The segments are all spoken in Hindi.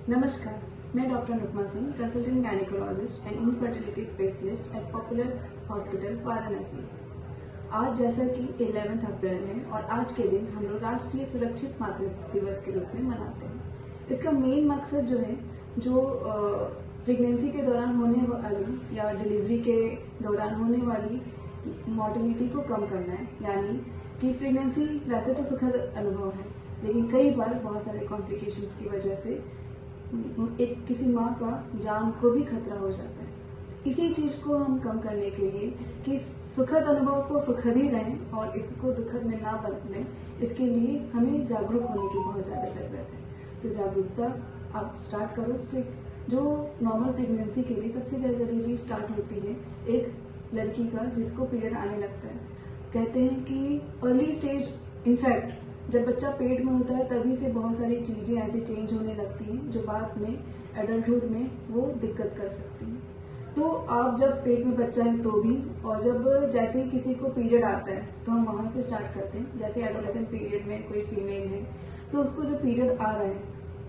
नमस्कार, मैं doctor Anupama Singh, consultant gynaecologist and infertility specialist at popular hospital Varanasi. आज जैसा कि 11 अप्रैल है और आज के दिन हम लोग राष्ट्रीय सुरक्षित मातृत्व दिवस के रूप में मनाते हैं। इसका मेन मकसद जो प्रेगनेंसी के दौरान होने वाली या डिलीवरी के दौरान होने वाली मॉर्टेलिटी को कम करना है। यानी कि प्रेगनेंसी वैसे तो सुखद अनुभव है, लेकिन कई बार बहुत सारे कॉम्प्लिकेशंस की वजह से किसी माँ का जान को भी खतरा हो जाता है। इसी चीज को हम कम करने के लिए कि सुखद अनुभव को सुखद ही रहें और इसको दुखद में ना बदलें, इसके लिए हमें जागरूक होने की बहुत ज़्यादा ज़रूरत है। तो जागरूकता आप स्टार्ट करो। तो जो नॉर्मल प्रेगनेंसी के लिए सबसे ज़्यादा ज़रूरी स्टार्ट होती है एक लड़की का जिसको पीरियड आने लगता है। कहते हैं कि अर्ली स्टेज, इनफैक्ट जब बच्चा पेट में होता है तभी से बहुत सारी चीज़ें ऐसे चेंज होने लगती हैं जो बाद में एडल्टहुड में वो दिक्कत कर सकती हैं। तो आप जब पेट में बच्चा है तो भी, और जब जैसे ही किसी को पीरियड आता है तो हम वहाँ से स्टार्ट करते हैं। जैसे एडोलेसेंट पीरियड में कोई फीमेल है तो उसको जो पीरियड आ रहा है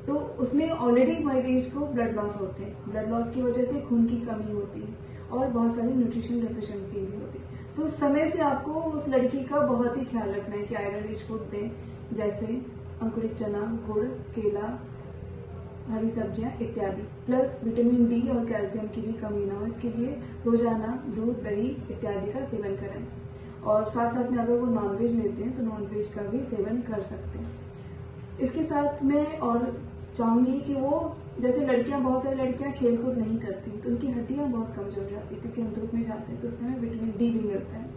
तो उसमें ऑलरेडी मरीज को ब्लड लॉस होते हैं। ब्लड लॉस की वजह से खून की कमी होती है और बहुत सारी न्यूट्रिशन डेफिशिएंसी भी होती है। तो उस समय से आपको उस लड़की का बहुत ही ख्याल रखना है कि आयरन रिच फूड दें, जैसे अंकुरित चना, गुड़, केला, हरी सब्जियां इत्यादि। प्लस विटामिन डी और कैल्शियम की भी कमी ना हो, इसके लिए रोजाना दूध, दही इत्यादि का सेवन करें। और साथ साथ में अगर वो नॉनवेज लेते हैं तो नॉनवेज का भी सेवन कर सकते हैं। इसके साथ में और चाहूंगी कि वो, जैसे लड़कियां, बहुत सारी लड़कियां खेलकूद नहीं करती तो उनकी हड्डियां बहुत कमजोर जाती है, क्योंकि हम धूप में जाते हैं तो उस समय विटामिन डी भी मिलता है।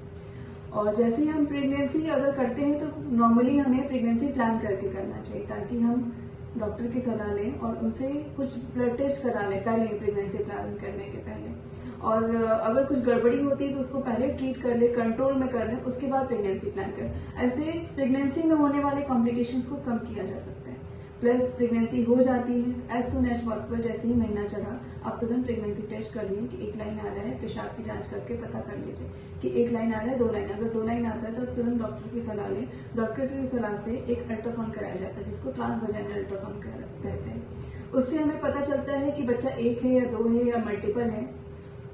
और जैसे ही हम प्रेगनेंसी अगर करते हैं तो नॉर्मली हमें प्रेगनेंसी प्लान करके करना चाहिए, ताकि हम डॉक्टर की सलाह लें और उनसे कुछ ब्लड टेस्ट करा लें पहले, प्रेगनेंसी प्लान करने के पहले। और अगर कुछ गड़बड़ी होती है तो उसको पहले ट्रीट कर ले, कंट्रोल में कर लें, उसके बाद प्रेगनेंसी प्लान करें। ऐसे प्रेगनेंसी में होने वाले कॉम्प्लिकेशंस को कम किया जा सकता है। प्लस प्रेगनेंसी हो जाती है एज सुन एज पॉसिबल, जैसे ही महीना चढ़ा आप तुरंत प्रेगनेंसी टेस्ट कर लिए कि 1 लाइन आ रहा है, पेशाब की जांच करके पता कर लीजिए कि 1 लाइन आ रहा है, 2 लाइन। अगर 2 लाइन आता है तो तुरंत डॉक्टर की सलाह लें। डॉक्टर की सलाह से एक अल्ट्रासाउंड कराया जाता है जिसको ट्रांसवेजाइनल अल्ट्रासाउंड कहते हैं। उससे हमें पता चलता है कि बच्चा 1 है या 2 है या मल्टीपल है।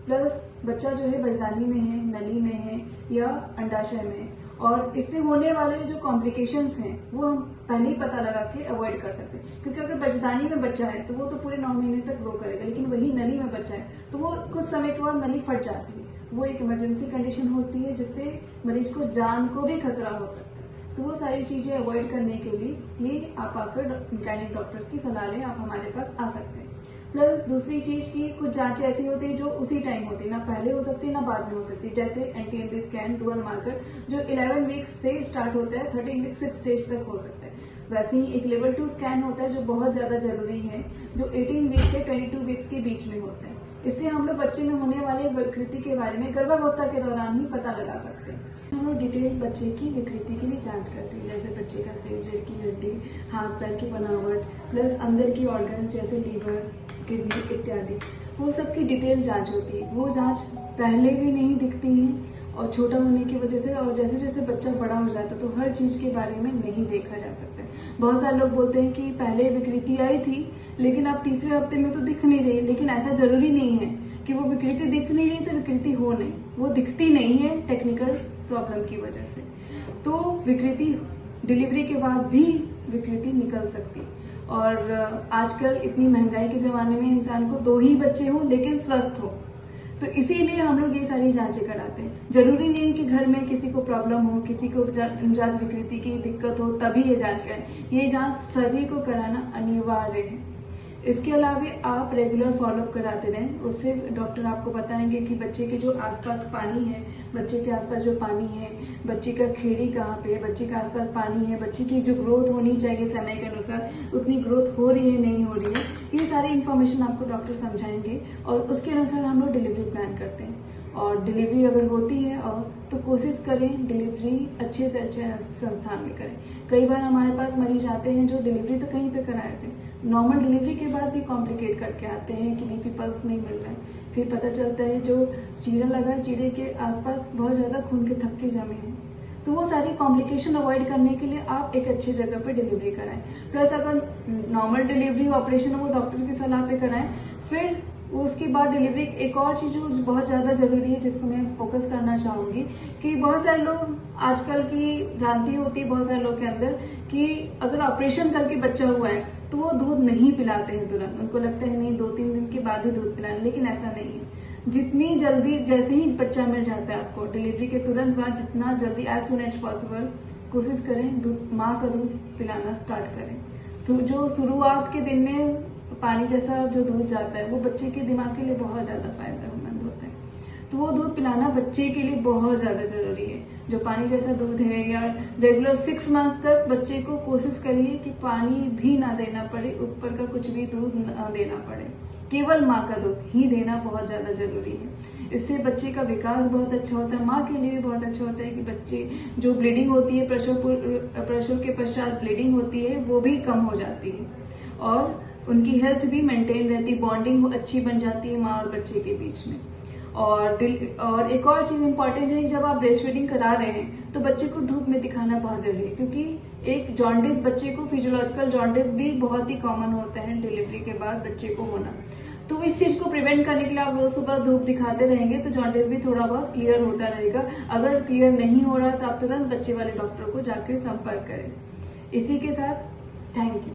प्लस बच्चा जो है बजदानी में है, नली में है या अंडाशय में है। और इससे होने वाले जो कॉम्प्लिकेशंस हैं वो हम पहले ही पता लगा के अवॉइड कर सकते हैं। क्योंकि अगर बजदानी में बच्चा है तो वो तो पूरे 9 महीने तक ग्रो करेगा, लेकिन वही नली में बच्चा है तो वो कुछ समय के बाद नली फट जाती है। वो एक इमरजेंसी कंडीशन होती है जिससे मरीज को जान को भी खतरा हो सकता है। तो वो सारी चीजें अवॉइड करने के लिए ये आप आकर गायनेक डॉक्टर की सलाह लें, आप हमारे पास आ सकते हैं। प्लस दूसरी चीज की कुछ जांचें ऐसी होती है जो उसी टाइम होती है, ना पहले हो सकती है ना बाद में हो सकती है। जैसे एनटीएमपी स्कैन, डुअल मार्कर, जो 11 वीक्स से स्टार्ट होता है, 13 वीक 6 स्टेज तक हो सकता है। वैसे ही एक लेवल 2 स्कैन होता है जो बहुत ज्यादा जरूरी है, जो 18 वीक्स से 22 वीक्स के बीच में होता है। इससे हम लोग बच्चे में होने वाले विकृति के बारे में गर्भावस्था के दौरान ही पता लगा सकते हैं। हम लोग डिटेल बच्चे की विकृति के लिए जांच करते हैं, जैसे बच्चे का सिर, रीढ़ की हड्डी, हाथ पैर की बनावट, प्लस अंदर की ऑर्गन जैसे लीवर, किडनी इत्यादि, वो सब की डिटेल जांच होती है। वो जांच पहले भी नहीं दिखती है और छोटा होने की वजह से, और जैसे जैसे बच्चा बड़ा हो जाता है तो हर चीज के बारे में नहीं देखा जा सकता है। बहुत सारे लोग बोलते हैं कि पहले विकृति आई थी लेकिन अब 30वें हफ्ते में तो दिख नहीं रही, लेकिन ऐसा जरूरी नहीं है कि वो विकृति दिख नहीं रही तो विकृति हो नहीं, वो दिखती नहीं है टेक्निकल प्रॉब्लम की वजह से। तो विकृति डिलीवरी के बाद भी विकृति निकल सकती है। और आजकल इतनी महंगाई के जमाने में इंसान को 2 ही बच्चे हों लेकिन स्वस्थ हो, तो इसीलिए हम लोग ये सारी जांचें कराते हैं। जरूरी नहीं कि घर में किसी को प्रॉब्लम हो, किसी को नवजात विकृति की दिक्कत हो तभी ये जांच करें। ये जांच सभी को कराना अनिवार्य है। इसके अलावा आप रेगुलर फॉलोअप कराते रहें, उससे डॉक्टर आपको बताएंगे कि बच्चे के जो आसपास पानी है, बच्चे के आसपास जो पानी है, बच्चे का खेड़ी कहाँ पे है, बच्चे के आसपास पानी है, बच्चे की जो ग्रोथ होनी चाहिए समय के अनुसार उतनी ग्रोथ हो रही है नहीं हो रही है, ये सारी इन्फॉर्मेशन आपको डॉक्टर समझाएंगे और उसके अनुसार हम लोग डिलीवरी प्लान करते हैं। और डिलीवरी अगर होती है और तो कोशिश करें डिलीवरी अच्छे से अच्छे संस्थान में करें। कई बार हमारे पास मरीज आते हैं जो डिलीवरी तो कहीं पे कराए थे, नॉर्मल डिलीवरी के बाद भी कॉम्प्लिकेट करके आते हैं कि बीपी पल्स नहीं मिल रहा है। फिर पता चलता है जो चीरा लगा है, चीरे के आसपास बहुत ज़्यादा खून के थक्के जमे हैं। तो वो सारी कॉम्प्लिकेशन अवॉइड करने के लिए आप एक अच्छी जगह पे डिलीवरी कराएं। प्लस अगर नॉर्मल डिलीवरी ऑपरेशन वो डॉक्टर की सलाह पे कराएं। फिर उसके बाद डिलीवरी एक और चीज जो बहुत ज्यादा जरूरी है जिसको मैं फोकस करना चाहूंगी कि बहुत सारे लोग आजकल की भ्रांति होती है बहुत सारे लोग के अंदर कि अगर ऑपरेशन करके बच्चा हुआ है तो वो दूध नहीं पिलाते हैं तुरंत। उनको लगता है नहीं 2-3 दिन के बाद ही दूध पिलाना, लेकिन ऐसा नहीं है। जितनी जल्दी जैसे ही बच्चा मिल जाता है आपको डिलीवरी के तुरंत बाद जितना जल्दी एज सुन एज पॉसिबल कोशिश करें दूध माँ का दूध पिलाना स्टार्ट करें। तो जो शुरुआत के दिन में पानी जैसा जो दूध जाता है वो बच्चे के दिमाग के लिए बहुत ज्यादा फायदेमंद होता है। तो वो दूध पिलाना बच्चे के लिए बहुत ज्यादा जरूरी है। जो पानी जैसा दूध है या रेगुलर 6 मंथ्स तक बच्चे को कोशिश करिए कि पानी भी ना देना पड़े, ऊपर का कुछ भी दूध ना देना पड़े, केवल माँ का दूध ही देना बहुत ज्यादा जरूरी है। इससे बच्चे का विकास बहुत अच्छा होता है, माँ के लिए भी बहुत अच्छा होता है कि बच्चे जो ब्लीडिंग होती है प्रसव के पश्चात ब्लीडिंग होती है वो भी कम हो जाती है और उनकी हेल्थ भी मेंटेन रहती, बॉन्डिंग अच्छी बन जाती है माँ और बच्चे के बीच में। और एक और चीज इंपॉर्टेंट है कि जब आप ब्रेस्ट फीडिंग करा रहे हैं तो बच्चे को धूप में दिखाना बहुत जरूरी है, क्योंकि एक जॉन्डिस बच्चे को फिजियोलॉजिकल जॉन्डिस भी बहुत ही कॉमन होता है डिलीवरी के बाद बच्चे को होना। तो इस चीज को प्रिवेंट करने के लिए आप रोज सुबह धूप दिखाते रहेंगे तो जॉन्डिस भी थोड़ा बहुत क्लियर होता रहेगा। अगर क्लियर नहीं हो रहा तो आप तुरंत बच्चे वाले डॉक्टर को जाकर संपर्क करें। इसी के साथ थैंक यू।